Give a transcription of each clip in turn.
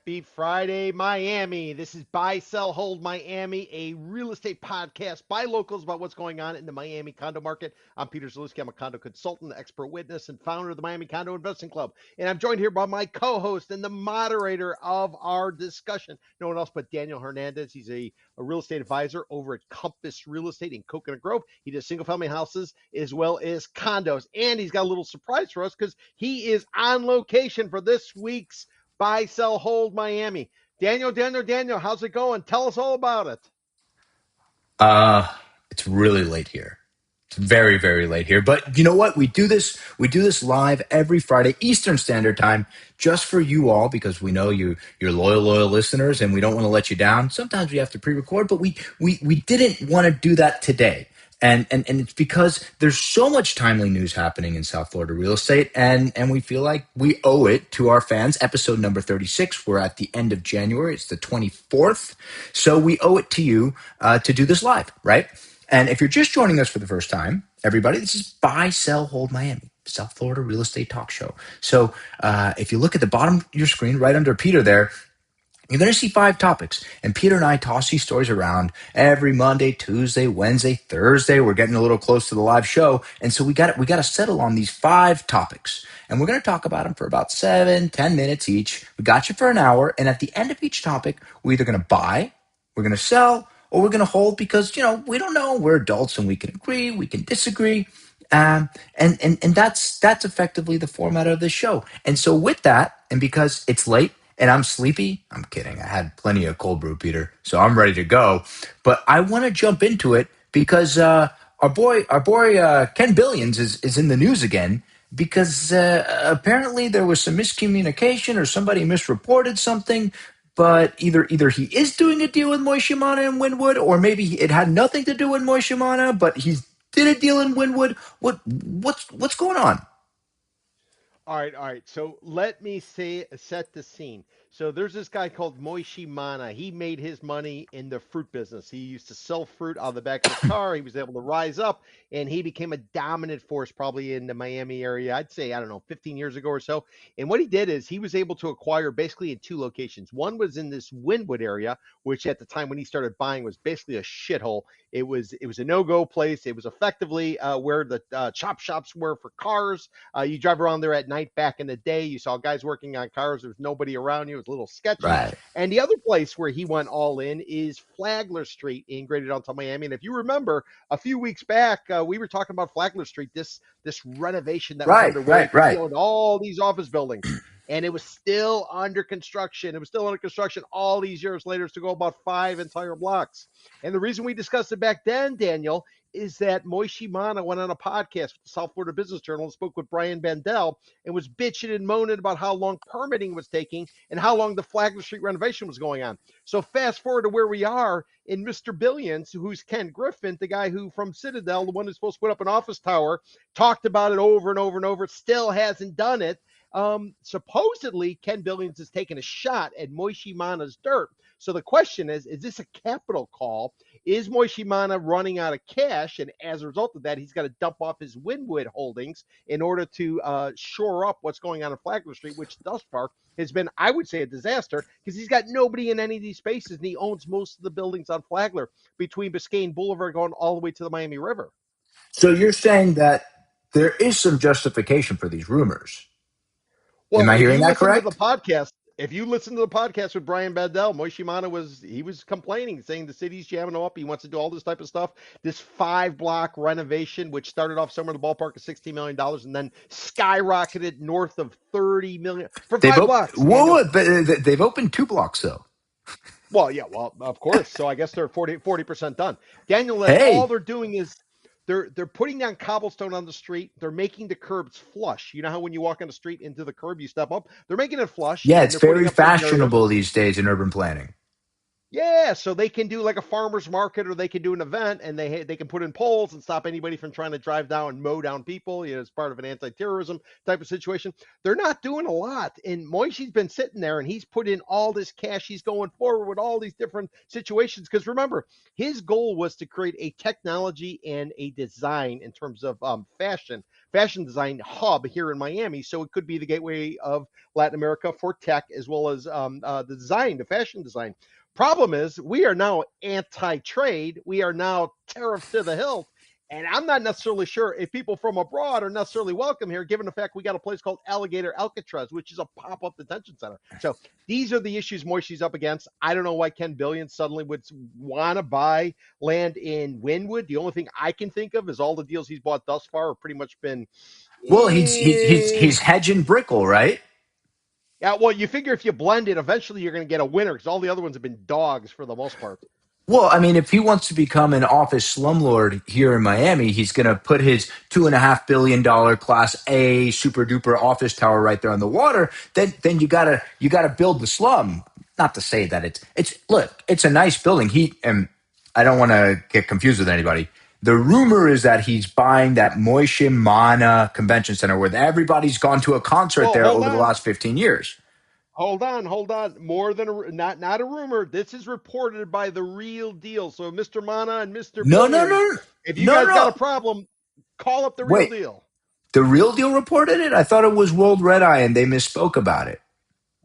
Happy Friday, Miami. This is Buy, Sell, Hold Miami, a real estate podcast by locals about what's going on in the Miami condo market. I'm Peter Zalewski. I'm a condo consultant, expert witness, and founder of the Miami Condo Investing Club. And I'm joined here by my co-host and the moderator of our discussion, no one else but Daniel Hernandez. He's a real estate advisor over at Compass Real Estate in Coconut Grove. He does single-family houses as well as condos. And he's got a little surprise for us because he is on location for this week's Buy, Sell, Hold Miami. Daniel, how's it going? Tell us all about it. Uh, it's really late here. It's very, very late here. But you know what? We do this live every Friday, Eastern Standard Time, just for you all, because we know you're loyal listeners and we don't want to let you down. Sometimes we have to pre-record, but we didn't want to do that today. And it's because there's so much timely news happening in South Florida real estate, and we feel like we owe it to our fans. Episode number 36. We're at the end of January. It's the 24th. So we owe it to you to do this live, right? And if you're just joining us for the first time, everybody, this is Buy, Sell, Hold Miami, South Florida real estate talk show. So if you look at the bottom of your screen, right under Peter there, you're going to see 5 topics. And Peter and I toss these stories around every Monday, Tuesday, Wednesday, Thursday. We're getting a little close to the live show. And so we got to settle on these 5 topics. And we're going to talk about them for about 7-10 minutes each. We got you for an hour. And at the end of each topic, we're either going to buy, we're going to sell, or we're going to hold because, we don't know. We're adults and we can agree, we can disagree. And that's effectively the format of the show. And so with that, and because it's late, and I'm sleepy. I'm kidding. I had plenty of cold brew, Peter, so I'm ready to go. But I want to jump into it because our boy Ken Billions is in the news again because apparently there was some miscommunication or somebody misreported something. But either he is doing a deal with Moy Shimano in Wynwood, or maybe it had nothing to do with Moy Shimano, but he did a deal in Wynwood. What's going on? All right. So let me set the scene. So there's this guy called Moishi Mana. He made his money in the fruit business. He used to sell fruit out of the back of his car. He was able to rise up, and he became a dominant force probably in the Miami area. I'd say, I don't know, 15 years ago or so. And what he did is he was able to acquire basically in 2 locations. One was in this Wynwood area, which at the time when he started buying was basically a shithole. It was a no-go place. It was effectively where the chop shops were for cars. You drive around there at night back in the day. You saw guys working on cars. There was nobody around you. It was a little sketchy. Right. And the other place where he went all in is Flagler Street in Greater Downtown Miami. And if you remember, a few weeks back, we were talking about Flagler Street, this renovation that was Right, underway right, to right. fill in all these office buildings. And it was still under construction. It was still under construction all these years later to go about 5 entire blocks. And the reason we discussed it back then, Daniel, is that Moishi Mana went on a podcast with the South Florida Business Journal and spoke with Brian Bandel and was bitching and moaning about how long permitting was taking and how long the Flagler Street renovation was going on. So fast forward to where we are in Mr. Billions, who's Ken Griffin, the guy who from Citadel, the one who's supposed to put up an office tower, talked about it over and over and over, still hasn't done it. Supposedly, Ken Billions has taken a shot at Moishi Mana's dirt. So the question is this a capital call? Is Moishi Mana running out of cash? And as a result of that, he's got to dump off his Wynwood holdings in order to shore up what's going on in Flagler Street, which thus far has been, I would say, a disaster because he's got nobody in any of these spaces, and he owns most of the buildings on Flagler between Biscayne Boulevard going all the way to the Miami River. So you're saying that there is some justification for these rumors. Am Well, I hearing that correct? if you listen to the podcast with Brian Badell, Moishimana was complaining, saying the city's jamming him up. He wants to do all this type of stuff. This 5-block renovation, which started off somewhere in the ballpark of $16 million, and then skyrocketed north of $30 million for They've 5 blocks. whoa, Daniel. they've opened 2 blocks though. Well, yeah, well, of course. So I guess they're 40% done. Daniel, and all Hey, they're doing is they're putting down cobblestone on the street. They're making the curbs flush. You know how when you walk on the street into the curb, you step up. They're making it flush, yeah, and it's they're putting very up paved areas. fashionable these days in urban planning. Yeah, so they can do like a farmer's market, or they can do an event, and they can put in poles and stop anybody from trying to drive down and mow down people. As part of an anti-terrorism type of situation. They're not doing a lot, and Moishi's been sitting there, and he's put in all this cash. He's going forward with all these different situations because remember, his goal was to create a technology and a design in terms of fashion design hub here in Miami, so it could be the gateway of Latin America for tech as well as the design, the fashion design. Problem is, we are now anti-trade. We are now tariff to the hilt. And I'm not necessarily sure if people from abroad are necessarily welcome here, given the fact we got a place called Alligator Alcatraz, which is a pop-up detention center. So these are the issues Moishi's up against. I don't know why Ken Billion suddenly would want to buy land in Wynwood. The only thing I can think of is all the deals he's bought thus far have pretty much been, Well, he's eh. hedging Brickell, right? Yeah, well, you figure if you blend it, eventually you're going to get a winner because all the other ones have been dogs for the most part. Well, I mean, if he wants to become an office slumlord here in Miami, he's going to put his $2.5 billion Class A super duper office tower right there on the water. Then you gotta build the slum. Not to say that it's look, it's a nice building. He and I don't want to get confused with anybody. The rumor is that he's buying that Moishe Mana Convention Center where everybody's gone to a concert Well, there over the last 15 years. hold on. More than not a rumor. This is reported by the real deal. So, Mr. Mana and Mr. No, no, Billions, no, if you no, guys got a no. problem, call up the real Wait, deal. the real deal reported it? I thought it was World Red Eye and they misspoke about it.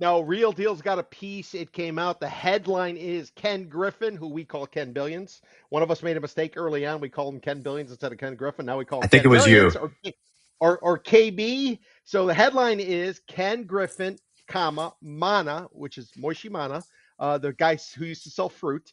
No, Real Deal's got a piece. It came out. The headline is Ken Griffin, who we call Ken Billions. One of us made a mistake early on. We called him Ken Billions instead of Ken Griffin. Now we call I him think it Ken was Billions you. or KB. So the headline is Ken Griffin, comma Mana, which is Moishi Mana, the guy who used to sell fruit.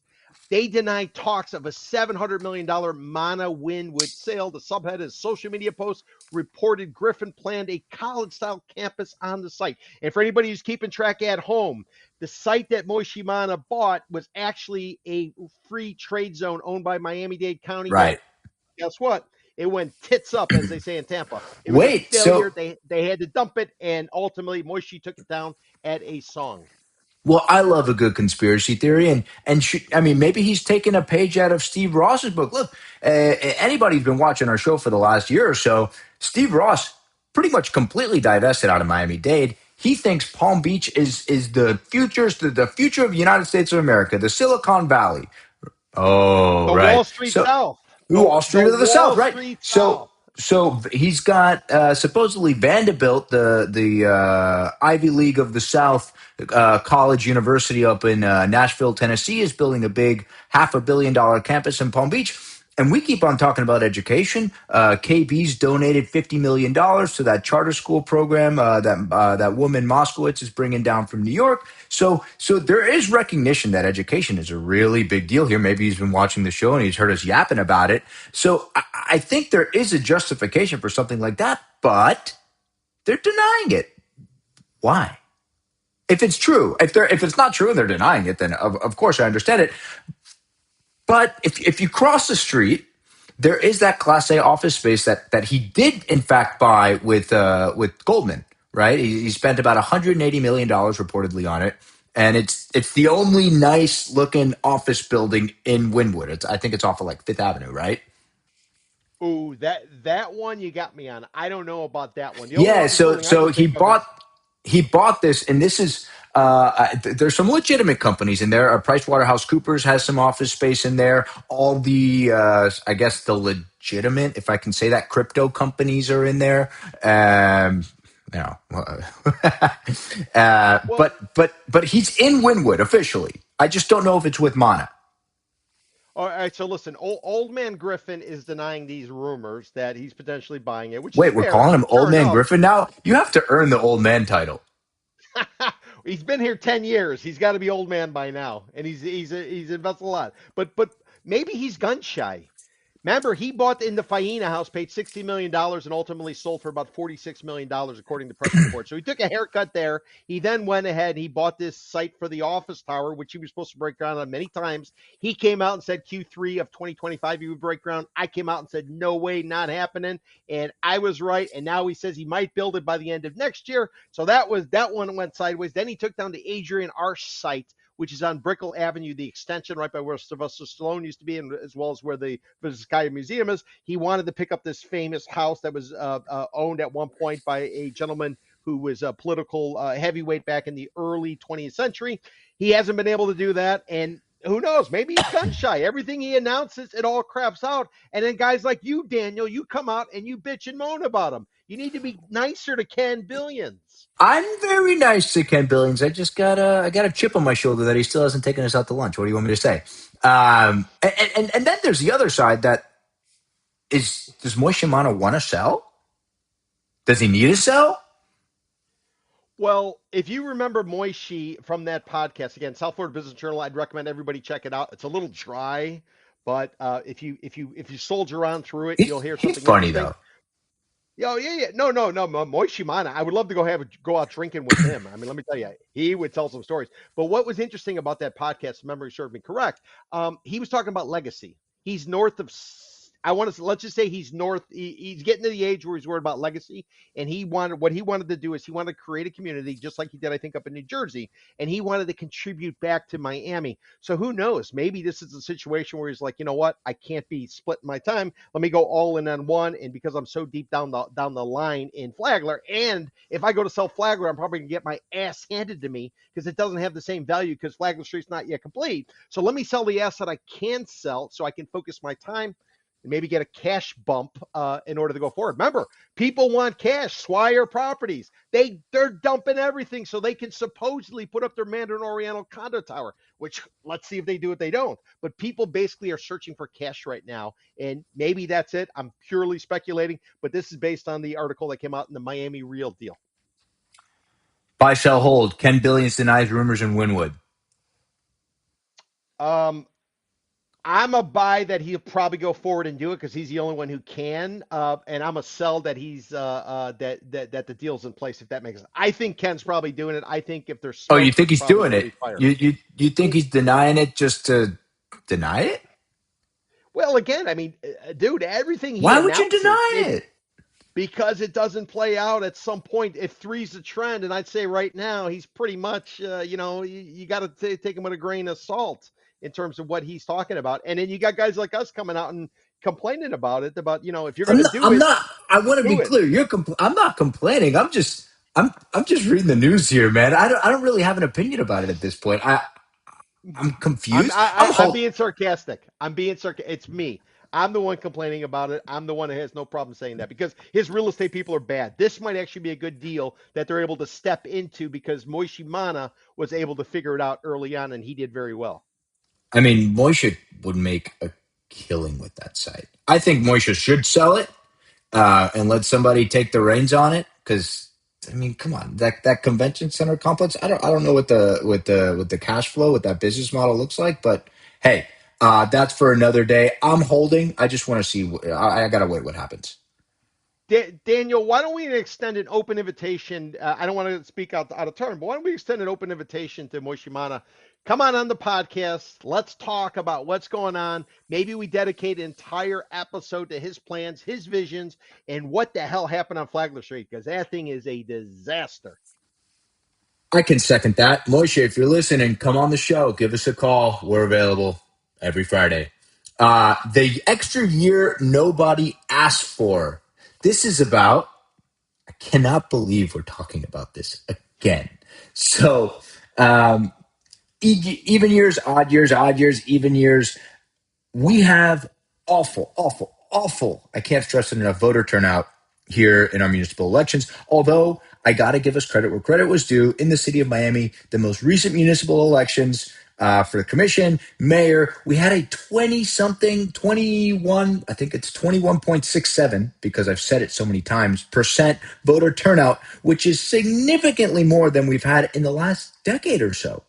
They deny talks of a $700 million Mana Winwood sale. The subhead is social media posts reported Griffin planned a college style campus on the site. And for anybody who's keeping track at home, the site that Moishi Mana bought was actually a free trade zone owned by Miami-Dade County that, Right. guess what? It went tits up, as they say in Tampa. It was a Wait, so failure. They had to dump it, and ultimately Moishi took it down at a song. well, I love a good conspiracy theory, I mean, maybe he's taking a page out of Steve Ross's book. Look, anybody who's been watching our show for the last year or so, Steve Ross pretty much completely divested out of Miami Dade. He thinks Palm Beach is the future of the United States of America, the Silicon Valley. Oh, The right. Wall Street So South. Wall The Street of the South, Wall right? Street So South. he's got supposedly Vanderbilt, the Ivy League of the South college university up in Nashville, Tennessee, is building a big $500 million campus in Palm Beach. And we keep on talking about education. KB's donated $50 million to that charter school program that woman Moskowitz is bringing down from New York. So there is recognition that education is a really big deal here. Maybe he's been watching the show and he's heard us yapping about it. So I think there is a justification for something like that, but they're denying it. Why? If it's true, if it's not true and they're denying it, then of course I understand it. But if you cross the street, there is that Class A office space that he did in fact buy with Goldman, right? He spent about $180 million reportedly on it, and it's the only nice looking office building in Wynwood. I think it's off of like Fifth Avenue, right? Ooh, that one you got me on. I don't know about that one. The only Yeah, office so building I so can he think of bought is he bought this, and this is there's some legitimate companies in there. PricewaterhouseCoopers has some office space in there. All the I guess the legitimate, if I can say that, crypto companies are in there. You know, well. but he's in Wynwood officially. I just don't know if it's with Mana. All right, so listen, old man Griffin is denying these rumors that he's potentially buying it, which is Wait, we're fair, calling him Old fair Man enough. Griffin now. You have to earn the old man title. He's been here 10 years. He's got to be old man by now, and he's invested a lot. But maybe he's gun shy. Remember, he bought in the Faina house, paid $60 million, and ultimately sold for about $46 million, according to press reports. So he took a haircut there. He then went ahead and he bought this site for the office tower, which he was supposed to break ground on many times. He came out and said Q3 of 2025 he would break ground. I came out and said, no way, not happening. And I was right. And now he says he might build it by the end of next year. So that one went sideways. Then he took down the Adrian Arch site, which is on Brickell Avenue, the extension right by where Sylvester Stallone used to be, and as well as where the Vizcaya Museum is. He wanted to pick up this famous house that was owned at one point by a gentleman who was a political heavyweight back in the early 20th century. He hasn't been able to do that, and who knows? Maybe he's gun shy. Everything he announces, it all craps out. And then guys like you, Daniel, you come out and you bitch and moan about him. You need to be nicer to Ken Billions. I'm very nice to Ken Billings. I got a chip on my shoulder that he still hasn't taken us out to lunch. What do you want me to say? And then there's the other side that is, does Moy Shimano want to sell? Does he need to sell? Well, if you remember Moishi from that podcast, again, South Florida Business Journal, I'd recommend everybody check it out. It's a little dry, but if you soldier on through it, you'll hear He's something funny interesting. though. Yeah, yeah, yeah. No. Moishimana. I would love to go out drinking with him. I mean, let me tell you, he would tell some stories. But what was interesting about that podcast, if memory served me correct, he was talking about legacy. He's north of. I want to let's just say he's north. He's getting to the age where he's worried about legacy, and what he wanted to do is he wanted to create a community just like he did, I think, up in New Jersey, and he wanted to contribute back to Miami. So who knows? Maybe this is a situation where he's like, you know what? I can't be splitting my time. Let me go all in on one. And because I'm so deep down the line in Flagler, and if I go to sell Flagler, I'm probably gonna get my ass handed to me because it doesn't have the same value because Flagler Street's not yet complete. So let me sell the asset I can sell so I can focus my time and maybe get a cash bump in order to go forward. Remember, people want cash. Swire Properties, they're dumping everything so they can supposedly put up their Mandarin Oriental condo tower, which let's see if they do it, they don't. But people basically are searching for cash right now, and maybe that's it. I'm purely speculating, but this is based on the article that came out in the Miami Real Deal. Buy, sell, hold. Ken Billions denies rumors in Wynwood. Um, I'm a buy that he'll probably go forward and do it because he's the only one who can. And I'm a sell that he's that the deal's in place. If that makes sense, I think Ken's probably doing it. I think if there's Oh, you smoke, think there's he's probably doing going to it? be fire. You think he's denying it just to deny it? Well, again, I mean, dude, everything he Why would you announces, deny it? because it doesn't play out at some point. If three's the trend, and I'd say right now he's pretty much, you got to take him with a grain of salt in terms of what he's talking about. And then you got guys like us coming out and complaining about it, about if you're going I'm to not. do I'm it, not. I want to be do it. clear. I'm not complaining. I'm just reading the news here, man. I don't really have an opinion about it at this point. I'm confused. I'm being sarcastic. It's me. I'm the one complaining about it. I'm the one that has no problem saying that because his real estate people are bad. This might actually be a good deal that they're able to step into because Moishimana was able to figure it out early on, and he did very well. I mean, Moishe would make a killing with that site. I think Moishe should sell it and let somebody take the reins on it. Because I mean, come on, that convention center complex. I don't know what the cash flow with that business model looks like, but hey, that's for another day. I'm holding. I just want to see. I gotta wait. What happens? Daniel, why don't we extend an open invitation? I don't want to speak out of turn, but why don't we extend an open invitation to Moishimana? Come on the podcast. Let's talk about what's going on. Maybe we dedicate an entire episode to his plans, his visions, and what the hell happened on Flagler Street because that thing is a disaster. I can second that. Moshe, if you're listening, come on the show. Give us a call. We're available every Friday. The extra year nobody asked for. This is about, I cannot believe we're talking about this again. So, even years, odd years, even years. We have awful. I can't stress it enough. Voter turnout here in our municipal elections. Although I got to give us credit where credit was due. In the city of Miami, the most recent municipal elections for the commission, mayor, we had a 21, I think it's 21.67 because I've said it so many times, percent voter turnout, which is significantly more than we've had in the last decade or so.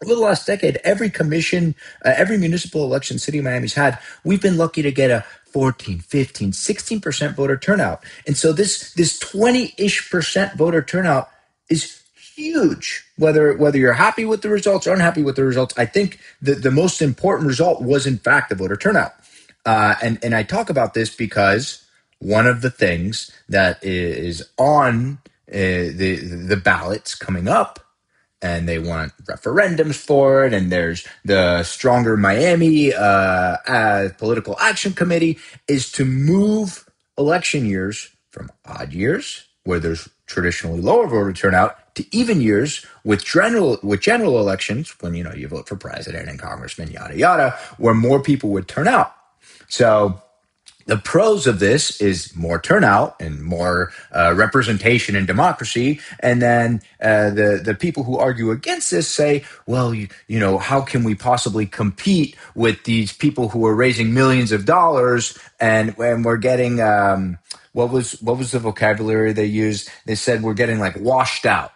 Over the last decade, every commission, every municipal election city of Miami's had, we've been lucky to get a 14, 15, 16% voter turnout. And so this 20-ish percent voter turnout is huge. Whether you're happy with the results or unhappy with the results, I think the most important result was in fact the voter turnout. And I talk about this because one of the things that is on the ballots coming up and they want referendums for it. And there's the Stronger Miami Political Action Committee is to move election years from odd years, where there's traditionally lower voter turnout, to even years with general elections, when you vote for president and congressman, yada yada, where more people would turn out. So the pros of this is more turnout and more representation and democracy. And then the people who argue against this say, well, how can we possibly compete with these people who are raising millions of dollars and we're getting what was the vocabulary they used? They said we're getting like washed out,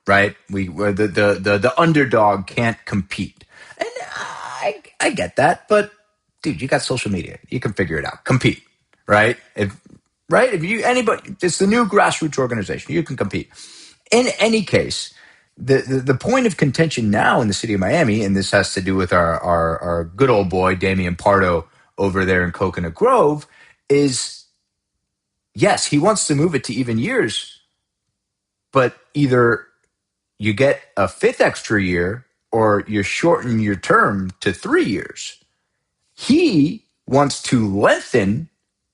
right? The underdog can't compete, and I get that, but dude, you got social media, you can figure it out. Compete, right? If you anybody, it's the new grassroots organization, you can compete. In any case, the point of contention now in the city of Miami, and this has to do with our good old boy Damian Pardo over there in Coconut Grove, is yes, he wants to move it to even years, but either you get a fifth extra year or you shorten your term to 3 years. He wants to lengthen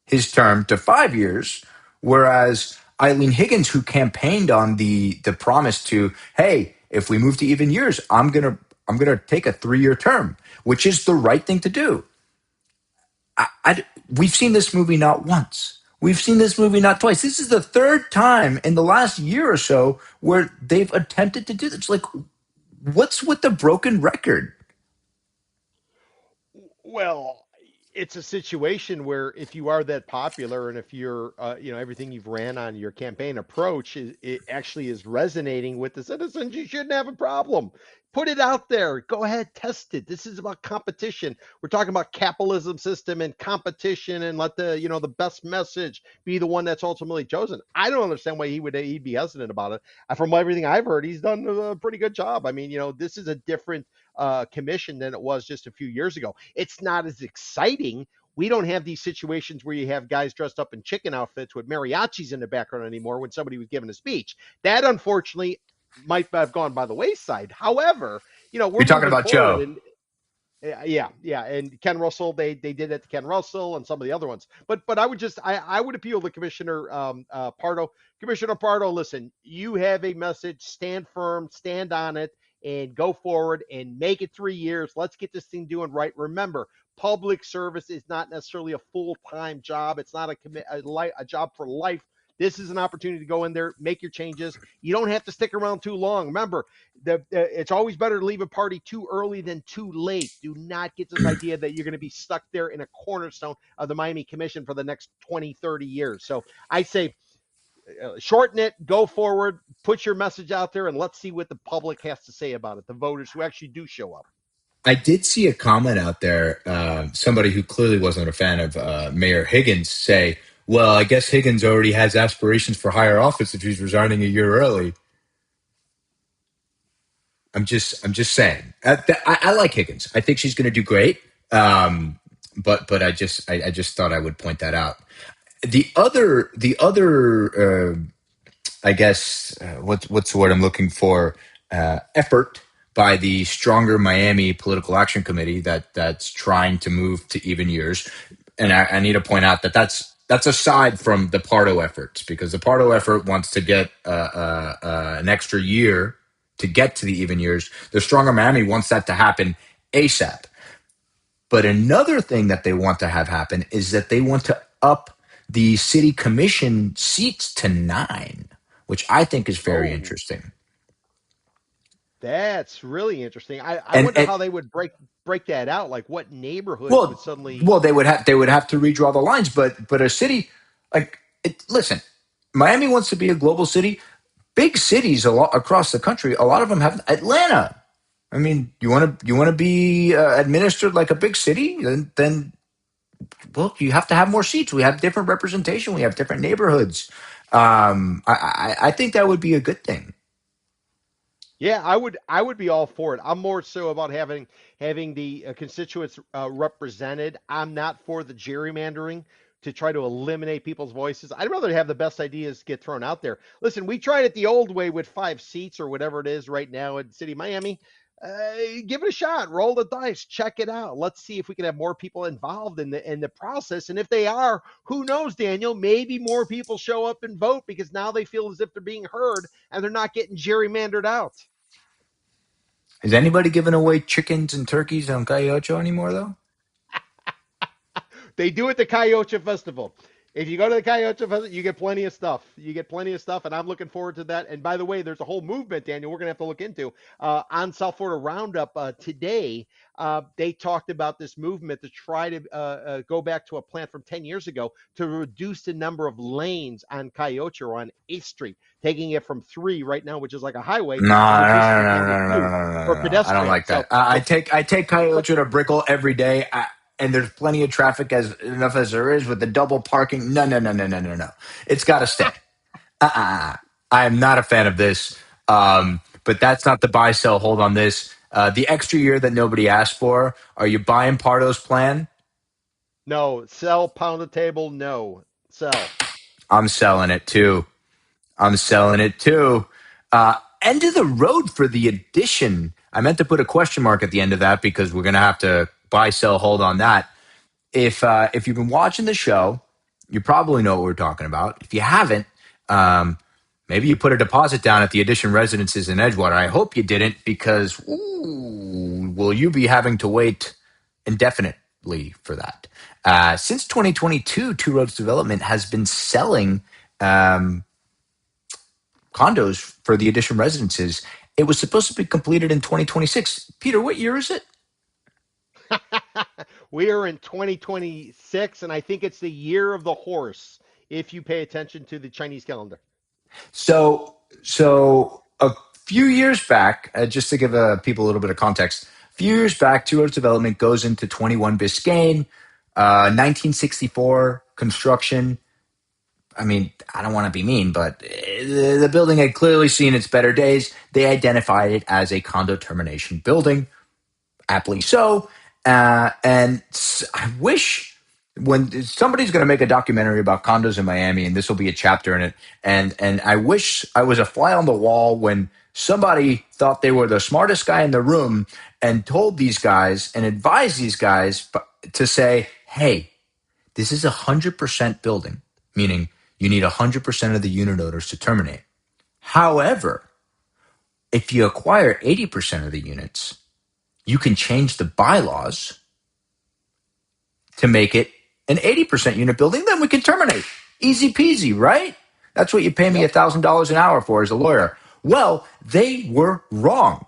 his term to 5 years, whereas Eileen Higgins, who campaigned on the promise to, hey, if we move to even years, I'm gonna take a 3 year term, which is the right thing to do. We've seen this movie not once. We've seen this movie not twice. This is the third time in the last year or so where they've attempted to do this. Like, what's with the broken record? Well, it's a situation where if you are that popular and if you're, everything you've ran on your campaign approach it actually is resonating with the citizens, you shouldn't have a problem. Put it out there. Go ahead, test it. This is about competition. We're talking about capitalism system and competition, and let the best message be the one that's ultimately chosen. I don't understand why he'd be hesitant about it. From everything I've heard, he's done a pretty good job. I mean, this is a different commission than it was just a few years ago. It's not as exciting. We don't have these situations where you have guys dressed up in chicken outfits with mariachis in the background anymore when somebody was giving a speech. That unfortunately might have gone by the wayside. However, we're You're talking moving about forward, Joe. and yeah, and Ken Russell, they did it to Ken Russell and some of the other ones. But I would appeal to Commissioner Pardo. Commissioner Pardo, listen, you have a message. Stand firm, stand on it, and go forward and make it 3 years. Let's get this thing doing right. Remember, public service is not necessarily a full time job. It's not a job for life. This is an opportunity to go in there, make your changes. You don't have to stick around too long. Remember, it's always better to leave a party too early than too late. Do not get this idea that you're going to be stuck there in a cornerstone of the Miami Commission for the next 20, 30 years. So I say shorten it, go forward, put your message out there, and let's see what the public has to say about it, the voters who actually do show up. I did see a comment out there, somebody who clearly wasn't a fan of Mayor Higgins say, well, I guess Higgins already has aspirations for higher office if he's resigning a year early. I'm just saying. I like Higgins. I think she's going to do great. But I just thought I would point that out. The other I guess what's the word I'm looking for? Effort by the Stronger Miami Political Action Committee that's trying to move to even years. And I need to point out that that's aside from the Pardo efforts, because the Pardo effort wants to get an extra year to get to the even years. The Stronger Miami wants that to happen ASAP. But another thing that they want to have happen is that they want to up the city commission seats to 9, which I think is very Oh, interesting. that's really interesting. I And wonder and how they would break that out. Like what neighborhoods would well, suddenly. well, they would have to redraw the lines, but a city like listen, Miami wants to be a global city. Big cities a lot across the country, a lot of them have Atlanta. I mean, you want to be administered like a big city, then well, you have to have more seats. We have different representation. We have different neighborhoods. I think that would be a good thing. Yeah, I would be all for it. I'm more so about having the constituents represented. I'm not for the gerrymandering to try to eliminate people's voices. I'd rather have the best ideas get thrown out there. Listen, we tried it the old way with 5 seats or whatever it is right now in City Miami. Give it a shot. Roll the dice. Check it out. Let's see if we can have more people involved in the process. And if they are, who knows, Daniel? Maybe more people show up and vote because now they feel as if they're being heard and they're not getting gerrymandered out. Is anybody giving away chickens and turkeys on Cayocho anymore, though? They do at the Cayocha Festival. If you go to the Cayocha Festival, you get plenty of stuff. You get plenty of stuff, and I'm looking forward to that. And by the way, there's a whole movement, Daniel, we're going to have to look into on South Florida Roundup today. They talked about this movement to try to go back to a plan from 10 years ago to reduce the number of lanes on Cayocha or on 8th Street, taking it from 3 right now, which is like a highway, No, and no, reducing no, it no, down to no, no, no, 2 no, for no, no. I don't pedestrians. like that. So, I but take but Cayocho to Brickell every day, and there's plenty of traffic as enough as there is with the double parking. No, no, no, no, no, no, no. It's got to stay. I am not a fan of this. But that's not the buy, sell, hold on this. The extra year that nobody asked for. Are you buying Pardo's plan? no, sell, pound the table, no, sell. I'm selling it too. I'm selling it too. End of the road for the addition. I meant to put a question mark at the end of that because we're going to have to buy, sell, hold on that. If you've been watching the show, you probably know what we're talking about. If you haven't, maybe you put a deposit down at the Edition Residences in Edgewater. I hope you didn't because will you be having to wait indefinitely for that? Since 2022, Two Roads Development has been selling um, condos for the Edition Residences. It was supposed to be completed in 2026. Peter, what year is it? We are in 2026, and I think it's the year of the horse if you pay attention to the Chinese calendar. So a few years back, just to give people a little bit of context, a few years back, Two Roads Development goes into 21 Biscayne, 1964 construction. I mean, I don't want to be mean, but the building had clearly seen its better days. They identified it as a condo termination building, aptly so. I wish when somebody's going to make a documentary about condos in Miami, and this will be a chapter in it, and I wish I was a fly on the wall when somebody thought they were the smartest guy in the room and told these guys and advised these guys to say, "Hey, this is 100% building, meaning you need 100% of the unit owners to terminate. However, if you acquire 80% of the units, you can change the bylaws to make it an 80% unit building, then we can terminate. Easy peasy, right? That's what you pay me Yep. $1,000 an hour for as a lawyer." Well, they were wrong.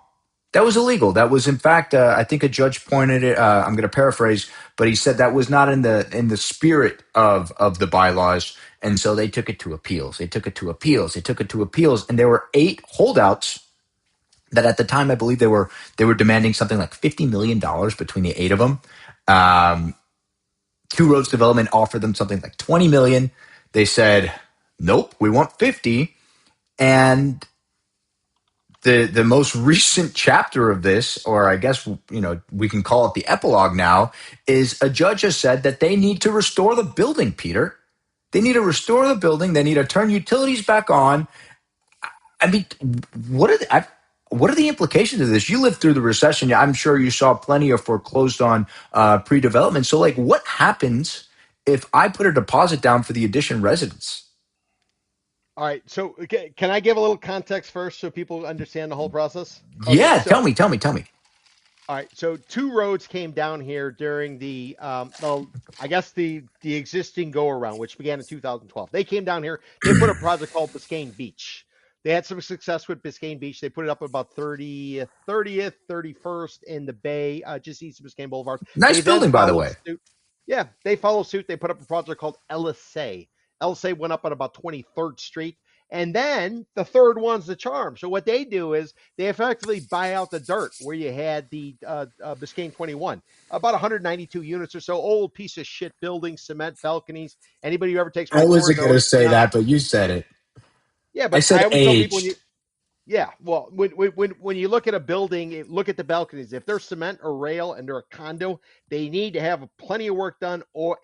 That was illegal. That was, in fact, I think a judge pointed it. I'm going to paraphrase, but he said that was not in the spirit of the bylaws, and so they took it to appeals. They took it to appeals. They took it to appeals, and there were 8 holdouts that at the time I believe they were demanding something like $50 million between the 8 of them. Um, Two Roads Development offered them something like 20 million. They said, "Nope, we want 50." And the most recent chapter of this, or I guess we can call it the epilogue now, is a judge has said that they need to restore the building, Peter. They need to restore the building. They need to turn utilities back on. I mean, what are the implications of this? You lived through the recession. I'm sure you saw plenty of foreclosed on pre-development. So, like, what happens if I put a deposit down for the addition residence? All right. So, okay, can I give a little context first so people understand the whole process? Okay. Yeah, So, tell me. all right. So, two roads came down here during I guess the existing go around, which began in 2012. They came down here. They put a project called Biscayne Beach. They had some success with Biscayne Beach. They put it up about 30th, 31st in the Bay, just east of Biscayne Boulevard. Nice They then building, by the followed way. suit. Yeah, they followed suit. They put up a project called LSA. LSA went up on about 23rd Street. And then the third one's the charm. So what they do is they effectively buy out the dirt where you had the Biscayne 21, about 192 units or so, old piece of shit building, cement balconies. Anybody who ever takes my I tour wasn't going to knows. say that, but you said it. Yeah, I but I said always tell people when you aged. Yeah, well, when you look at a building, look at the balconies. If they're cement or rail and they're a condo, they need to have plenty of work done, or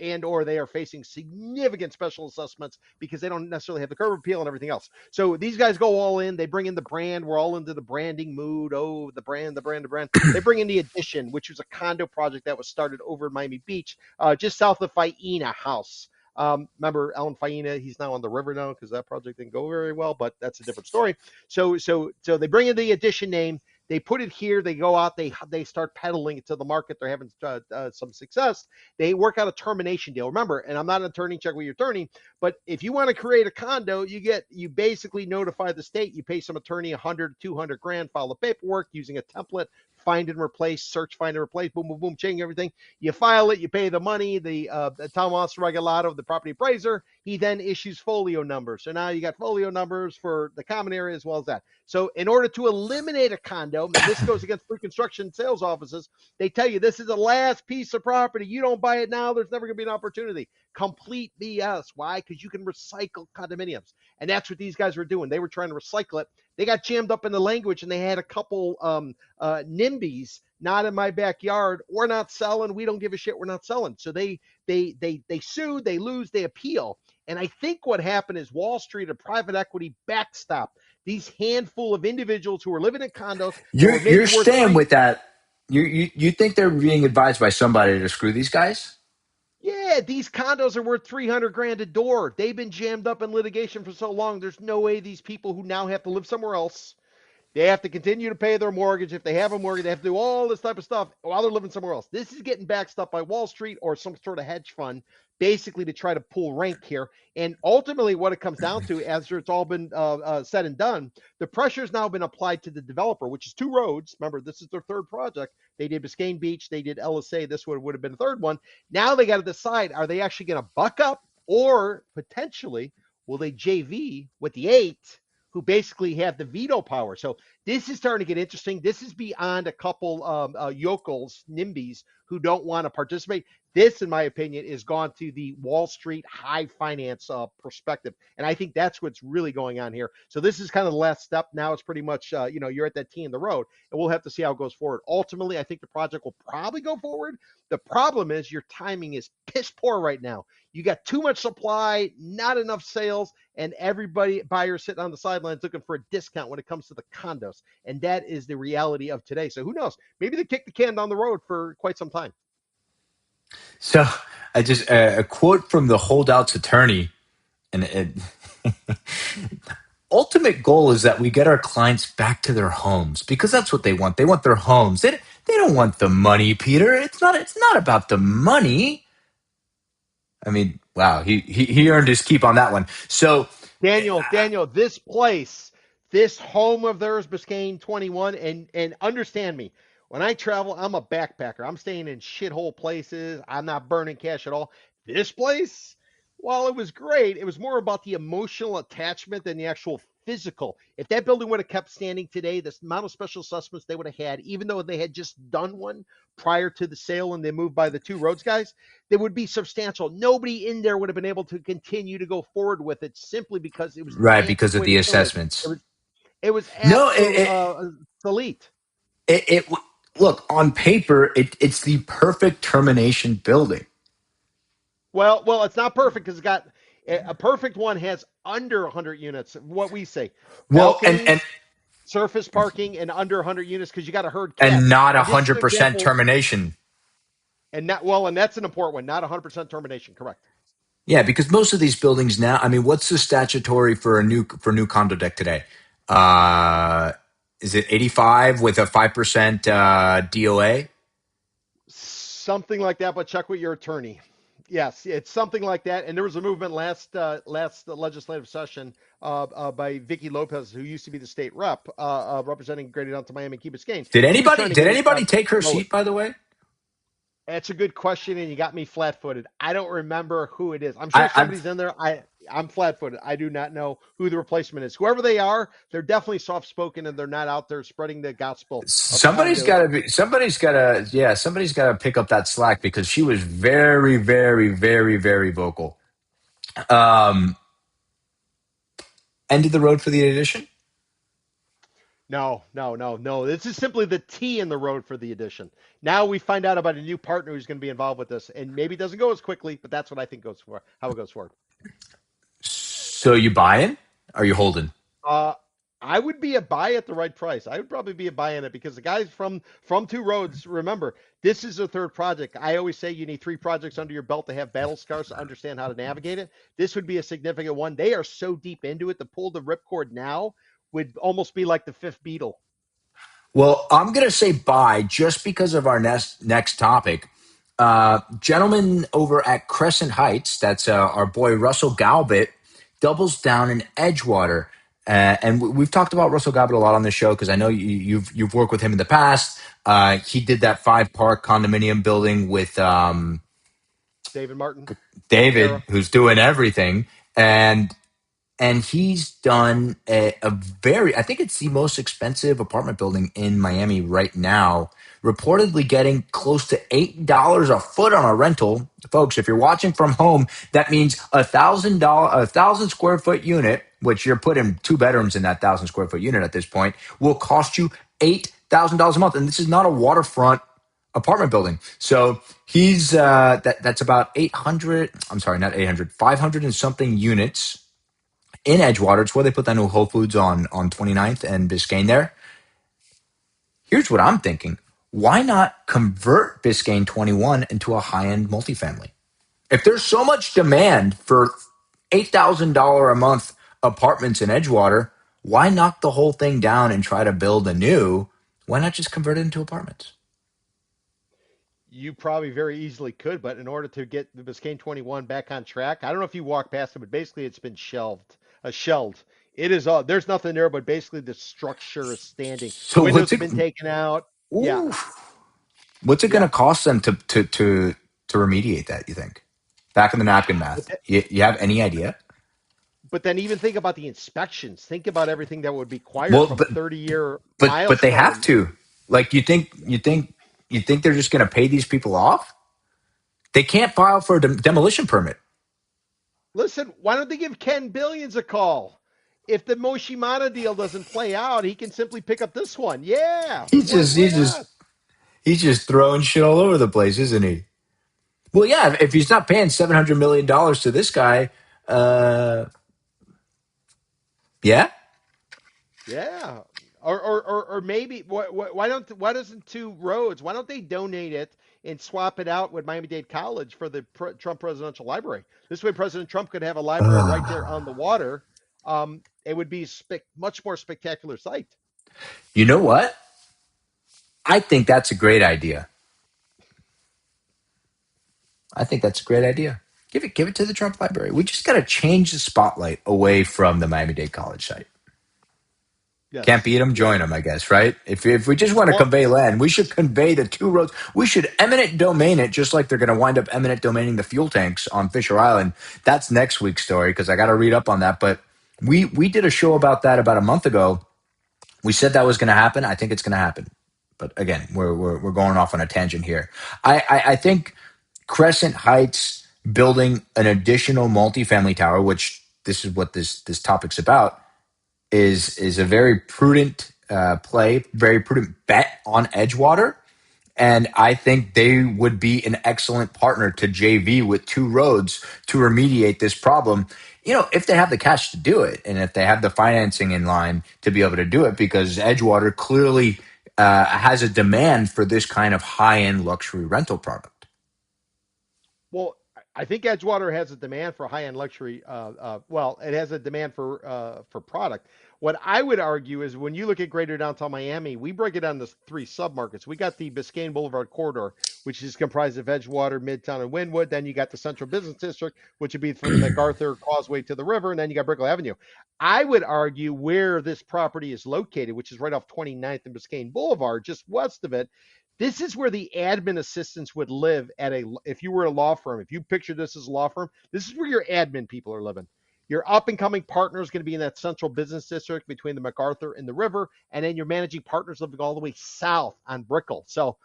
they are facing significant special assessments because they don't necessarily have the curb appeal and everything else. So these guys go all in. They bring in the brand. We're all into the branding mood. Oh, the brand, the brand, the brand. They bring in the Addition, which was a condo project that was started over in Miami Beach, just south of Faena House. Remember Alan Faena? He's now on the river now because that project didn't go very well, but that's a different story. So they bring in the Addition name. They put it here. They go out. They start peddling it to the market. They're having some success. They work out a termination deal. Remember, and I'm not an attorney. Check with your attorney. But if you want to create a condo, you basically notify the state. You pay some attorney 100, 200 grand. File the paperwork using a template. Find and replace. Search, find and replace. Boom, boom, boom. Change everything. You file it. You pay the money. The Tomas Regalato, the property appraiser, he then issues folio numbers. So now you got folio numbers for the common area as well as that. So in order to eliminate a condo, and this goes against pre-construction sales offices, they tell you this is the last piece of property. You don't buy it now, there's never going to be an opportunity. Complete BS. Why? Because you can recycle condominiums. And that's what these guys were doing. They were trying to recycle it. They got jammed up in the language and they had a couple NIMBYs, not in my backyard. We're not selling. We don't give a shit. We're not selling. So they sue, they lose, they appeal. And I think what happened is Wall Street and private equity backstopped these handful of individuals who were living in condos that were You're maybe worth staying three. with that. You think they're being advised by somebody to screw these guys? Yeah, these condos are worth 300 grand a door. They've been jammed up in litigation for so long. There's no way these people who now have to live somewhere else, they have to continue to pay their mortgage. If they have a mortgage, they have to do all this type of stuff while they're living somewhere else. This is getting backstopped by Wall Street or some sort of hedge fund, basically to try to pull rank here. And ultimately, what it comes down to, as it's all been said and done, the pressure has now been applied to the developer, which is two roads. Remember, this is their third project. They did Biscayne Beach, they did LSA. This would have been the third one. Now they got to decide: are they actually going to buck up, or potentially will they JV with the eight, who basically have the veto power? So this is starting to get interesting. This is beyond a couple yokels, NIMBYs, who don't want to participate. This, in my opinion, is gone to the Wall Street high finance perspective, and I think that's what's really going on here. So this is kind of the last step. Now it's pretty much, you're at that T in the road, and we'll have to see how it goes forward. Ultimately, I think the project will probably go forward. The problem is your timing is piss poor right now. You got too much supply, not enough sales, and everybody buyers sitting on the sidelines looking for a discount when it comes to the condos. And that is the reality of today. So who knows? Maybe they kick the can down the road for quite some time. So I just a quote from the holdout's attorney, and ultimate goal is that we get our clients back to their homes because that's what they want. They want their homes. They don't want the money, Peter. It's not about the money. I mean, wow, he earned his keep on that one. So Daniel, this place, this home of theirs, Biscayne 21, and understand me. When I travel, I'm a backpacker. I'm staying in shithole places. I'm not burning cash at all. This place, while it was great, it was more about the emotional attachment than the actual physical. If that building would have kept standing today, the amount of special assessments they would have had, even though they had just done one prior to the sale and they moved by the two roads guys, they would be substantial. Nobody in there would have been able to continue to go forward with it simply because it was right, because of the antiquated building. It assessments. was it was No, absolute obsolete. it look on paper, it's the perfect termination building. Well, it's not perfect because it's got a perfect one has under 100 units. What we say, Well, and balconies, surface parking, and under 100 units because you got to herd and cats. not And this is an 100% example, termination. and that's an important one. Not 100% termination, correct? Yeah, because most of these buildings now, I mean, what's the statutory for new condo deck today? Uh, is it 85 with a 5% DOA? Something like that, but check with your attorney. Yes, it's something like that. And there was a movement last legislative session by Vicky Lopez, who used to be the state rep, representing Greater Downtown Miami, Key Biscayne. She was trying to Did get it anybody take her lower. seat, by the way? That's a good question, and you got me flat-footed. I don't remember who it is. I'm sure I somebody's in there. I'm flat-footed. I do not know who the replacement is. Whoever they are, they're definitely soft-spoken, and they're not out there spreading the gospel of condos. somebody's got to pick up that slack because she was very, very, very, very vocal. Um, End of the road for the edition. No, no, no, no. This is simply the T in the road for the addition. Now we find out about a new partner who's going to be involved with this, and maybe it doesn't go as quickly, but that's what I think goes for how it goes forward. So you buying? Are you holding? Uh, I would be a buy at the right price. I would probably be a buy in it because the guys from Two Roads, remember, this is a third project. I always say you need three projects under your belt to have battle scars to understand how to navigate it. This would be a significant one. They are so deep into it to pull the ripcord now would almost be like the fifth Beatle. Well, I'm going to say buy just because of our next topic. Gentleman over at Crescent Heights, that's our boy Russell Galbit, doubles down in Edgewater. And we've talked about Russell Galbit a lot on this show because I know you've worked with him in the past. He did that 5 park condominium building with David Martin, David, Tara. who's doing everything. And he's done a very, I think it's the most expensive apartment building in Miami right now, reportedly getting close to $8 a foot on a rental. Folks, if you're watching from home, that means a 1,000 square foot unit, which you're putting 2 bedrooms in that 1,000 square foot unit at this point, will cost you $8,000 a month. And this is not a waterfront apartment building. So he's that's about 800, I'm sorry, not 800, 500 and something units in Edgewater. It's where they put that new Whole Foods on 29th and Biscayne there. Here's what I'm thinking. Why not convert Biscayne 21 into a high-end multifamily? If there's so much demand for $8,000 a month apartments in Edgewater, why knock the whole thing down and try to build a new? Why not just convert it into apartments? You probably very easily could, but in order to get the Biscayne 21 back on track, I don't know if you walked past it, but basically it's been shelled. It is all there's nothing there, but basically the structure is standing. So Windows what's have it? been taken out. Yeah, Ooh, what's it going yeah. to cost them to remediate that? You think? Back in the napkin But math. th- You have any idea? but then even think about the inspections. Think about everything that would be required Well, from a 30-year but they have milestone. to. Like you think they're just going to pay these people off? They can't file for a demolition permit. Listen, why don't they give Ken Billions a call? If the Moshimana deal doesn't play out, he can simply pick up this one. Yeah, He's why just why he's not? just he's just throwing shit all over the place, isn't he? Well, yeah. If he's not paying $700 million to this guy, uh, yeah, Yeah. Or maybe why doesn't Two Roads, why don't they donate it and swap it out with Miami-Dade College for the Trump Presidential Library? This way President Trump could have a library right there on the water. It would be much more spectacular sight. you know what? I think that's a great idea. I think that's a great idea. Give it to the Trump Library. We just got to change the spotlight away from the Miami Dade College site. Can't Yes. beat them, join Yes. them, I guess, right? If we just want to Well, convey land, we should convey the Two Roads. We should eminent domain it, just like they're going to wind up eminent domaining the fuel tanks on Fisher Island. That's next week's story because I got to read up on that. But we did a show about that about a month ago. We said that was going to happen. I think it's going to happen. But again, we're going off on a tangent here. I think Crescent Heights building an additional multifamily tower, which this is what this topic's about, is a very prudent play, very prudent bet on Edgewater. And I think they would be an excellent partner to JV with Two Roads to remediate this problem. If they have the cash to do it and if they have the financing in line to be able to do it, because Edgewater clearly has a demand for this kind of high end luxury rental product. Well, I think Edgewater has a demand for high-end luxury. Well, it has a demand for product. What I would argue is when you look at Greater Downtown Miami, we break it down into three submarkets. We got the Biscayne Boulevard corridor, which is comprised of Edgewater, Midtown, and Wynwood. Then you got the Central Business District, which would be from the MacArthur Causeway to the river, and then you got Brickell Avenue. I would argue where this property is located, which is right off 29th and Biscayne Boulevard, just west of it, this is where the admin assistants would live if you were a law firm. If you picture this as a law firm, this is where your admin people are living. Your up and coming partner is going to be in that central business district between the MacArthur and the river, and then your managing partners living all the way south on Brickell. So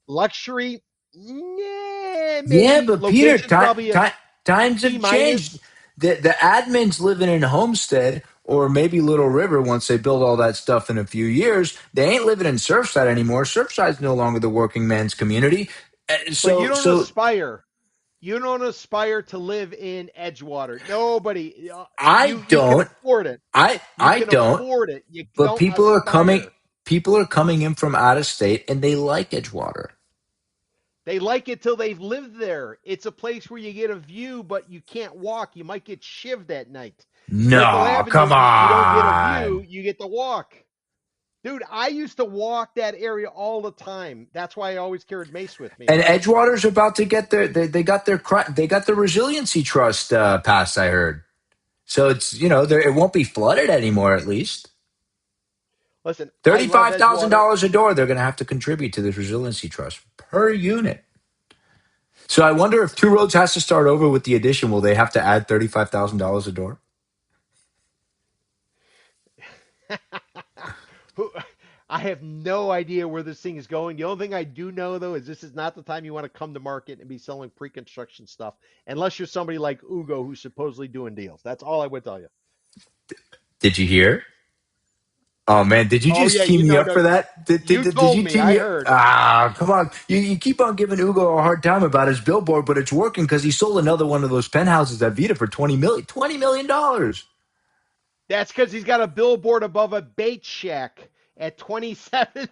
luxury, yeah, Yeah, maybe but Peter, location's probably a times C have changed. minus. The admin's living in Homestead or maybe Little River once they build all that stuff in a few years. They ain't living in Surfside anymore. Surfside's no longer the working man's community. But you So, don't so aspire. You don't aspire to live in Edgewater. Nobody. I You can don't. afford it. You I can don't. afford it. You But don't aspire. people are coming in from out of state and they like Edgewater. They like it till they've lived there. It's a place where you get a view, but you can't walk. You might get shivved at night. Brickell No, Avenue, come you don't get a view, on. you get to walk. Dude, I used to walk that area all the time. That's why I always carried mace with me, And okay? Edgewater's about to get they got they got the resiliency trust passed. I heard. So it's it won't be flooded anymore. At least Listen, I love Edgewater. $35,000 a door. They're going to have to contribute to this resiliency trust per unit. So I wonder if Two Roads has to start over with the addition. Will they have to add $35,000 a door? Who I have no idea where this thing is going. The only thing I do know though is this is not the time you want to come to market and be selling pre-construction stuff unless you're somebody like Ugo who's supposedly doing deals. That's all I would tell you. Did you hear? Oh man, did you Oh just yeah, tee you me know, up no, for that? you Did told you me. tee I me? heard. Ah, come on. You keep on giving Ugo a hard time about his billboard, but it's working because he sold another one of those penthouses at Vita for $20 million. That's because he's got a billboard above a bait shack at 27th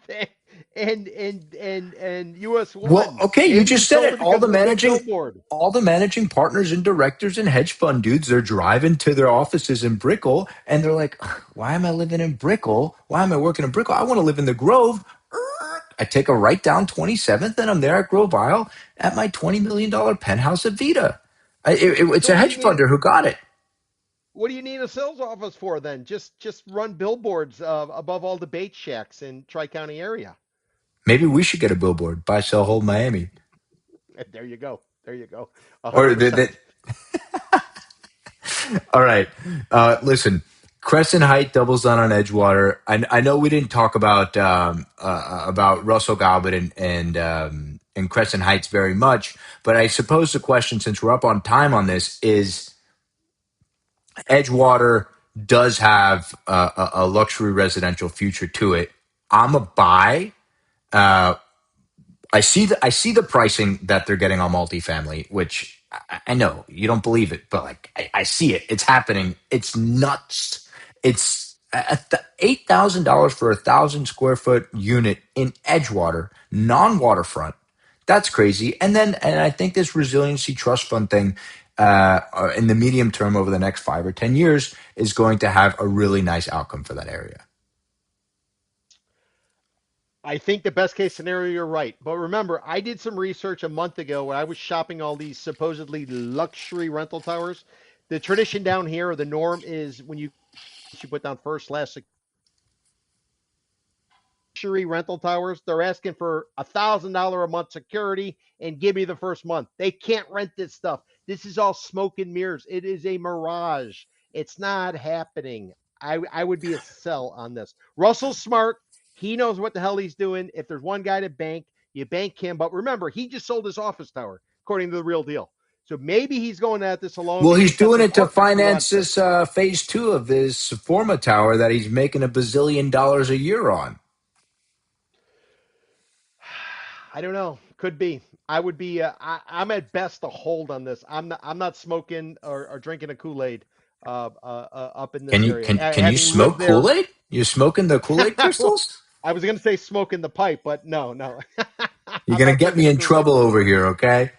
and US Well, One, okay, you and he just said sold it. it because of a big billboard. All the managing partners and directors and hedge fund dudes, they're driving to their offices in Brickell, and they're like, "Why am I living in Brickell? Why am I working in Brickell? I want to live in the Grove." I take a right down 27th, and I'm there at Grove Isle at my $20 million penthouse at Vita. It's So a what do you hedge need? funder who got it. What do you need a sales office for then? Just run billboards above all the bait shacks in Tri County area. Maybe we should get a billboard, buy, sell, hold Miami, And there you go. There you go. 100 or the, percent. All right. Listen, Crescent Height doubles down on Edgewater. I know we didn't talk about Russell Gobbett and Crescent Heights very much, but I suppose the question, since we're up on time on this, is Edgewater does have a luxury residential future to it. I'm a buy. Uh, I see the pricing that they're getting on multifamily, which I know you don't believe it, but like I see it. It's happening. It's nuts. It's $8,000 for 1,000 square foot unit in Edgewater, non-waterfront. That's crazy. And I think this resiliency trust fund thing, in the medium term over the next 5 or 10 years, is going to have a really nice outcome for that area. I think the best case scenario, you're right. But remember, I did some research a month ago when I was shopping all these supposedly luxury rental towers. The tradition down here, or the norm, is when you put down first, last, luxury rental towers, they're asking for $1,000 a month security and give me the first month. They can't rent this stuff. This is all smoke and mirrors. It is a mirage. It's not happening. I would be a sell on this. Russell's smart. He knows what the hell he's doing. If there's one guy to bank, you bank him. But remember, he just sold his office tower, according to the real deal. So maybe he's going at this alone. Well, Maybe he's he's got doing some it to partners he finance wants to. this phase two of this Forma tower that he's making $1 billion a year on. I don't know. Could be. I would be. I'm at best a hold on this. I'm not smoking or drinking a Kool Aid up in Can this you area. can you Having lived smoke there, Kool Aid? You're smoking the Kool Aid crystals? I was gonna say smoking the pipe, but no, no. You're I'm gonna not get drinking me the in Kool Aid trouble for over sure. here, okay?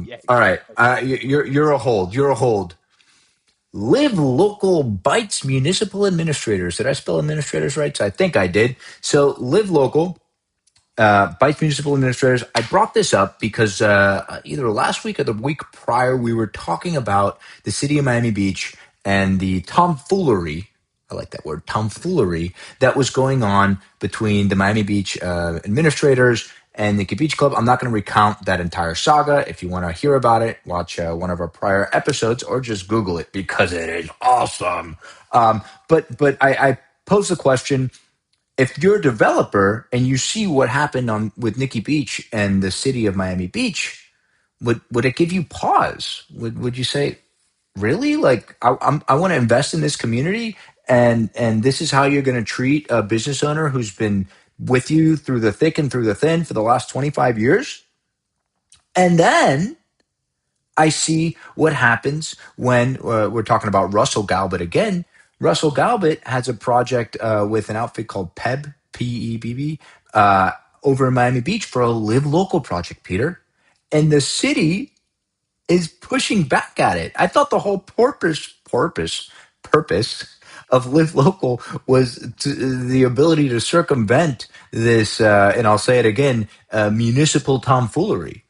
Yeah, All right, exactly. you're a hold. You're a hold. Live Local Bites Municipal Administrators. Did I spell administrators right? I think I did. So Live Local Vice Municipal Administrators. I brought this up because either last week or the week prior, we were talking about the city of Miami Beach and the tomfoolery. I like that word, tomfoolery, that was going on between the Miami Beach administrators and Nikki Beach Club. I'm not going to recount that entire saga. If you want to hear about it, watch one of our prior episodes or just Google it because it is awesome. But I posed the question, if you're a developer and you see what happened on with Nikki Beach and the city of Miami Beach, would it give you pause? Would you say, really? Like, I want to invest in this community, and this is how you're going to treat a business owner who's been with you through the thick and through the thin for the last 25 years? And then I see what happens when we're talking about Russell Galbett again. Russell Galbett has a project with an outfit called PEBB, over in Miami Beach for a live local project, Peter. And the city is pushing back at it. I thought the whole purpose of live local was the ability to circumvent this, and I'll say it again, municipal tomfoolery.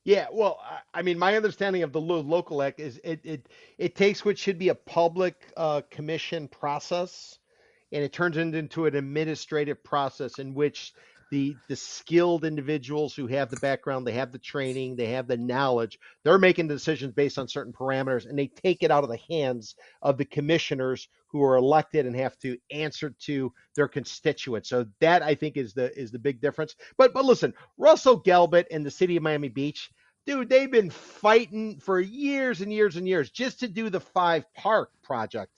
Yeah, well, I mean, my understanding of the local act is it takes what should be a public commission process, and it turns it into an administrative process in which the skilled individuals who have the background, they have the training, they have the knowledge, they're making decisions based on certain parameters, and they take it out of the hands of the commissioners who are elected and have to answer to their constituents. So that I think is the big difference. But listen, Russell Gelbert and the city of Miami Beach, dude, they've been fighting for years and years and years just to do the Five Park project.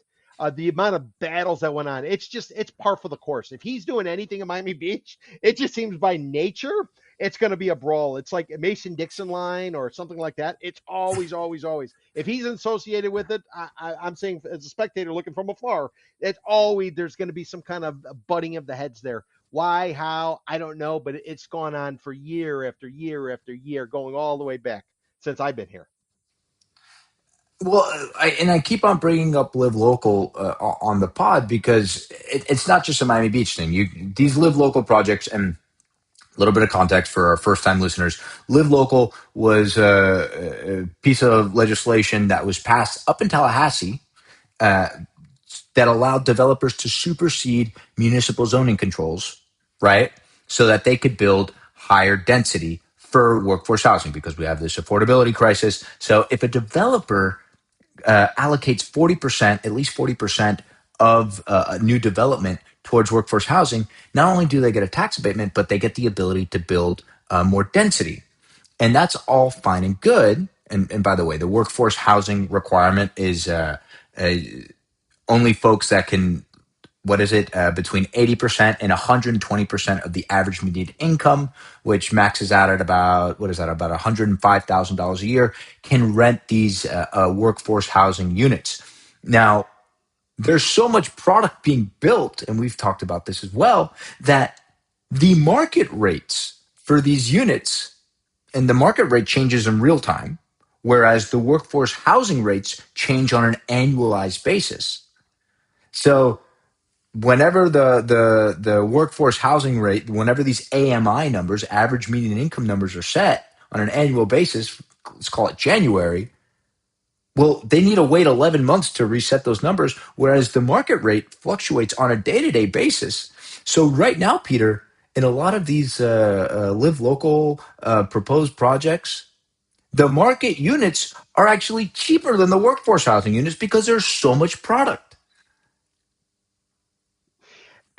The amount of battles that went on, it's par for the course. If he's doing anything in Miami Beach, it just seems by nature it's going to be a brawl. It's like a Mason Dixon line or something like that. It's always, always, always. If he's associated with it, I'm saying as a spectator looking from afar, it's always there's going to be some kind of butting of the heads there. Why, how, I don't know, but it's gone on for year after year after year, going all the way back since I've been here. Well, I keep on bringing up Live Local on the pod because it's not just a Miami Beach thing. These Live Local projects, and a little bit of context for our first time listeners. Live Local was a piece of legislation that was passed up in Tallahassee that allowed developers to supersede municipal zoning controls, right? So that they could build higher density for workforce housing because we have this affordability crisis. So if a developer allocates 40%, at least 40% of new development towards workforce housing, not only do they get a tax abatement, but they get the ability to build more density. And that's all fine and good. And by the way, the workforce housing requirement is uh, only folks that can, what is it, between 80% and 120% of the average median income, which maxes out at about, what is that, about $105,000 a year, can rent these workforce housing units. Now, there's so much product being built, and we've talked about this as well, that the market rates for these units and the market rate changes in real time, whereas the workforce housing rates change on an annualized basis. So whenever the workforce housing rate, whenever these AMI numbers, average median income numbers, are set on an annual basis, let's call it January, well, they need to wait 11 months to reset those numbers, whereas the market rate fluctuates on a day-to-day basis. So right now, Peter, in a lot of these live local proposed projects, the market units are actually cheaper than the workforce housing units because there's so much product.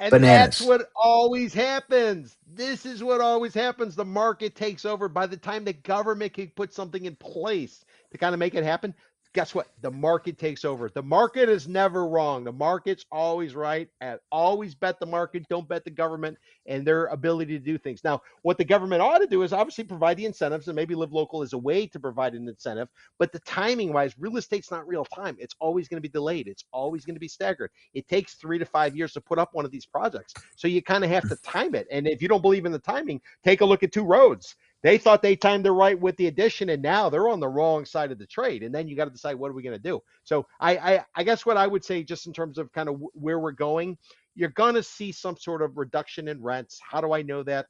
And that's Bananas. what always happens. This is what always happens. The market takes over. By the time the government can put something in place to kind of make it happen, guess what? The market takes over. The market is never wrong. The market's always right. And always bet the market. Don't bet the government and their ability to do things. Now, what the government ought to do is obviously provide the incentives, and maybe Live Local is a way to provide an incentive. But the timing wise, real estate's not real time. It's always going to be delayed. It's always going to be staggered. It takes 3 to 5 years to put up one of these projects. So you kind of have to time it. And if you don't believe in the timing, take a look at two roads. They thought they timed it right with the addition, and now they're on the wrong side of the trade. And then you got to decide what are we going to do. So I guess what I would say, just in terms of kind of where we're going, you're going to see some sort of reduction in rents. How do I know that?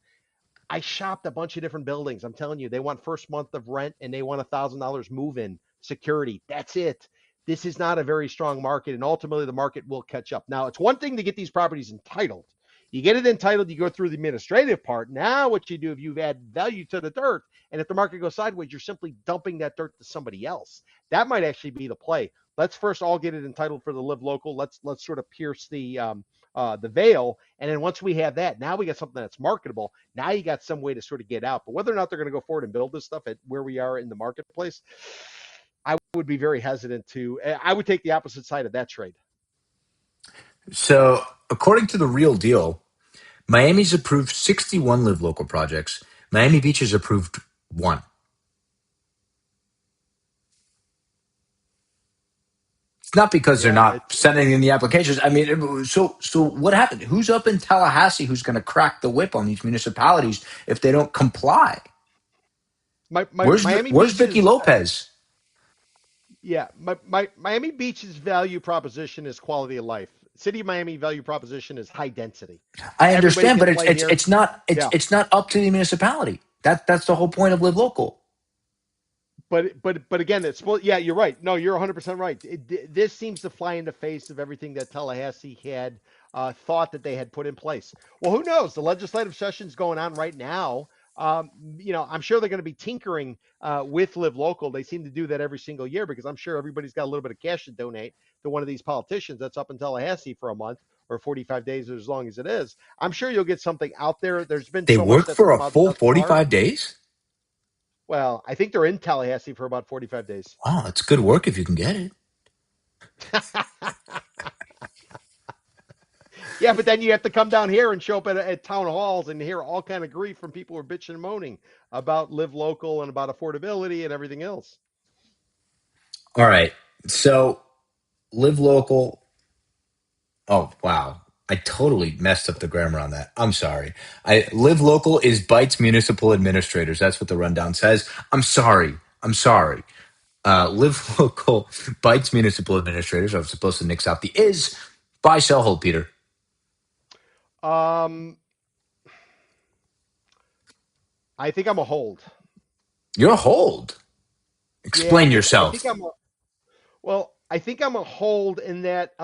I shopped a bunch of different buildings. I'm telling you, they want first month of rent and they want $1,000 move in security. That's it. This is not a very strong market, and ultimately the market will catch up. Now, it's one thing to get these properties entitled. You get it entitled, you go through the administrative part. Now, what you do if you've added value to the dirt, and if the market goes sideways, you're simply dumping that dirt to somebody else. That might actually be the play. Let's first all get it entitled for the live local. Let's sort of pierce the veil, and then once we have that, now we got something that's marketable. Now you got some way to sort of get out. But whether or not they're going to go forward and build this stuff at where we are in the marketplace, I would be very hesitant to. I would take the opposite side of that trade. So, according to the Real Deal, Miami's approved 61 live local projects. Miami Beach has approved one. It's not because they're Yeah, not sending in the applications. I mean, so what happened? Who's up in Tallahassee who's going to crack the whip on these municipalities if they don't comply? my Miami Where's Vicky Beach's Lopez? yeah, my Miami Beach's value proposition is quality of life. City of Miami value proposition is high density. I Everybody understand, can but play here. Yeah, it's not up to the municipality. That's the whole point of live local. but again, it's yeah, you're right. No, you're 100% right. This seems to fly in the face of everything that Tallahassee had thought that they had put in place. Well, who knows? The legislative session's going on right now. I'm sure they're going to be tinkering with Live Local. They seem to do that every single year because I'm sure everybody's got a little bit of cash to donate to one of these politicians that's up in Tallahassee for a month or 45 days or as long as it is. I'm sure you'll get something out there. There's been They so much work that's for a come out full thus far. 45 days? Well, I think they're in Tallahassee for about 45 days. Wow, that's good work if you can get it. Yeah, but then you have to come down here and show up at town halls and hear all kind of grief from people who are bitching and moaning about live local and about affordability and everything else. All right. So, live local. Oh, wow. I totally messed up the grammar on that. I'm sorry. I live local is Bytes municipal administrators. That's what the rundown says. I'm sorry. I'm sorry. Live local Bytes municipal administrators. I was supposed to nix out the is. Buy, sell, hold, Peter. Um, I think I'm a hold. You're a hold. Yeah, Explain I think yourself. I think I'm a hold in that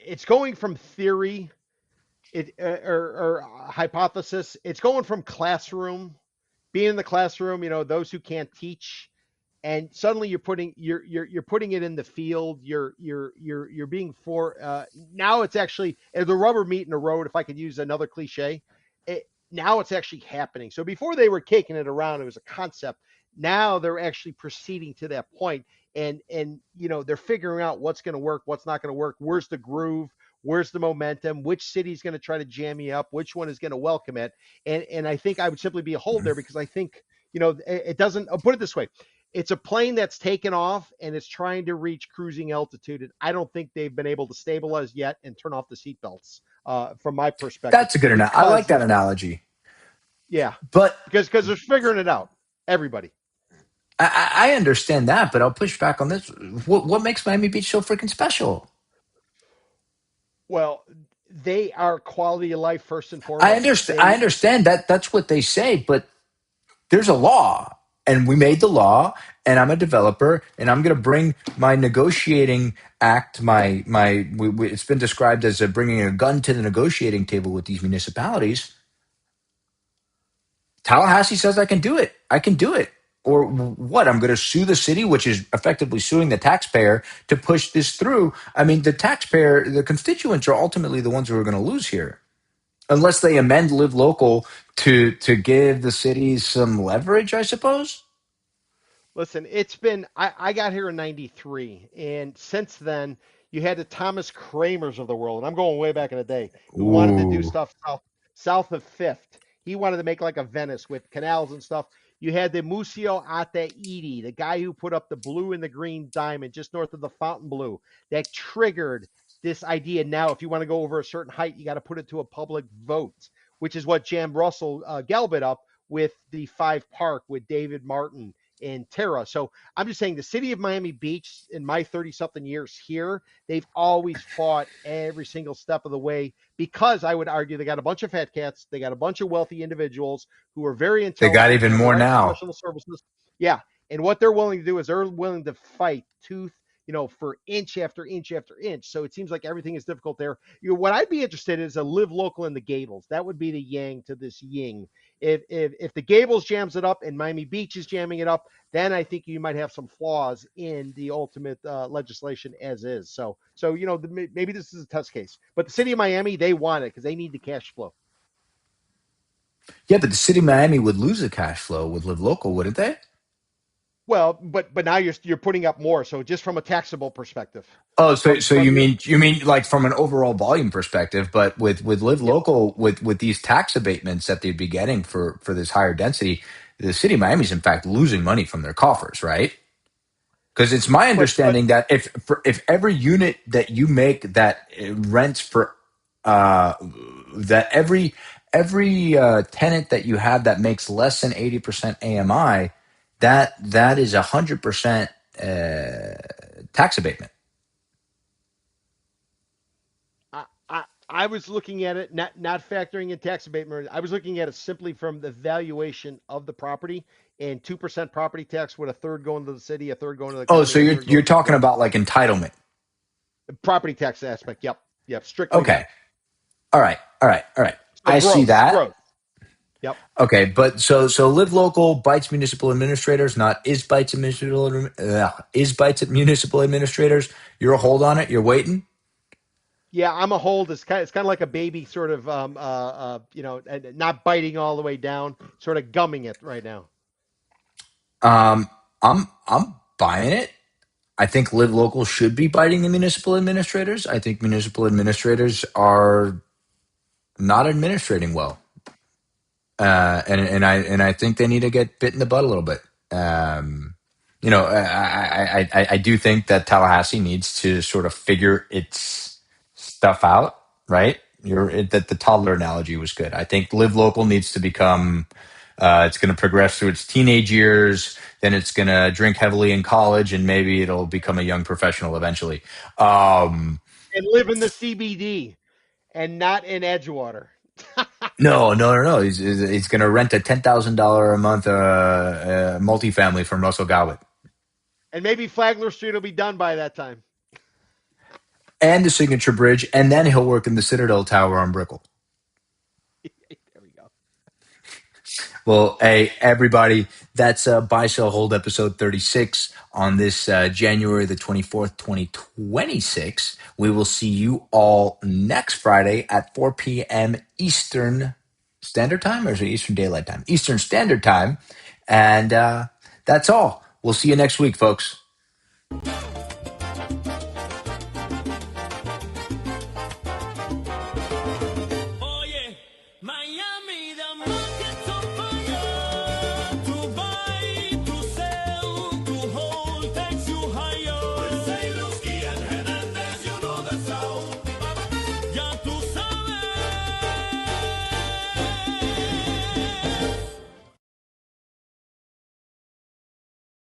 it's going from theory or hypothesis. It's going from classroom, being in the classroom. Those who can't teach and suddenly you're putting it in the field. You're being for now it's actually the rubber meeting the road, if I could use another cliche. Now it's actually happening. So before they were kicking it around, it was a concept. Now they're actually proceeding to that point, and they're figuring out what's going to work, what's not going to work, where's the groove, where's the momentum, which city's going to try to jam you up, which one is going to welcome it. And I think I would simply be a hold there because I think it doesn't. I'll put it this way: it's a plane that's taken off and it's trying to reach cruising altitude. And I don't think they've been able to stabilize yet and turn off the seatbelts, from my perspective, That's a good analogy. I like because that analogy. yeah, But because they're figuring it out. Everybody. I understand that, but I'll push back on this. What makes Miami Beach so freaking special? Well, they are quality of life first and foremost. I They understand that that's what they say, but there's a law, and we made the law, and I'm a developer, and I'm going to bring my negotiating act. It's been described as bringing a gun to the negotiating table with these municipalities. Tallahassee says I can do it. I can do it. Or what? I'm going to sue the city, which is effectively suing the taxpayer to push this through. I mean, the taxpayer, the constituents are ultimately the ones who are going to lose here, unless they amend Live Local to give the cities some leverage, I suppose. Listen, it's been, I got here in 93, and since then, you had the Thomas Kramers of the world, and I'm going way back in the day, who wanted to do Ooh. stuff south of Fifth. He wanted to make like a Venice with canals and stuff. You had the Museo Ataidi, the guy who put up the blue and the green diamond just north of the Fountain Blue, that triggered this idea. Now, if you want to go over a certain height, you got to put it to a public vote, which is what jammed Russell Gelbit up with the Five Park with David Martin in Terra. So I'm just saying the city of Miami Beach, in my 30 something years here, they've always fought every single step of the way because I would argue they got a bunch of fat cats. They got a bunch of wealthy individuals who are very They got intelligent, even have the more right now. professional services. Yeah. And what they're willing to do is they're willing to fight tooth, for inch after inch after inch. So it seems like everything is difficult there. What I'd be interested in is a live local in the Gables. That would be the yang to this ying. If the Gables jams it up and Miami Beach is jamming it up, then I think you might have some flaws in the ultimate legislation as is. So maybe this is a test case. But the city of Miami, they want it because they need the cash flow. Yeah, but the city of Miami would lose the cash flow with Live Local, wouldn't they? Well, but now you're putting up more. So just from a taxable perspective, Oh, so from so from your you mean like from an overall volume perspective, but with Live yep. Local with these tax abatements that they'd be getting for this higher density, the city of Miami is in fact losing money from their coffers, right? Because it's my But understanding that if every unit that you make that rents for uh that every tenant that you have that makes less than 80% AMI, that is 100% tax abatement. I was looking at it not factoring in tax abatement. I was looking at it simply from the valuation of the property and 2% property tax with a third going to the city, a third going to the Oh, county, so a third you're going to the talking state. about like entitlement. Property tax aspect. Yep. Yep. Strictly Okay. that. All right. All right. All right. So I see gross. that. Gross. Yep. Okay, but so Live Local bites municipal administrators, not is bites at municipal administrators. You're a hold on it. You're waiting. Yeah, I'm a hold. It's kind of like a baby, sort of, and not biting all the way down, sort of gumming it right now. Um, I'm buying it. I think Live Local should be biting the municipal administrators. I think municipal administrators are not administrating well. And I think they need to get bit in the butt a little bit. Um, I do think that Tallahassee needs to sort of figure its stuff out, right? That the toddler analogy was good. I think Live Local needs to become. It's going to progress through its teenage years, then it's going to drink heavily in college, and maybe it'll become a young professional eventually. Um, And live in the CBD and not in Edgewater. no. He's going to rent a $10,000 a month multifamily from Russell Gowitt And maybe Flagler Street will be done by that time. and the Signature Bridge, and then he'll work in the Citadel Tower on Brickell. There we go. Well, hey, everybody, that's Buy, Sell, Hold episode 36 on this January the 24th, 2026. We will see you all next Friday at 4 p.m. Eastern Standard Time, or is it Eastern Daylight Time? Eastern Standard Time. And that's all. We'll see you next week, folks. Oye, Miami, the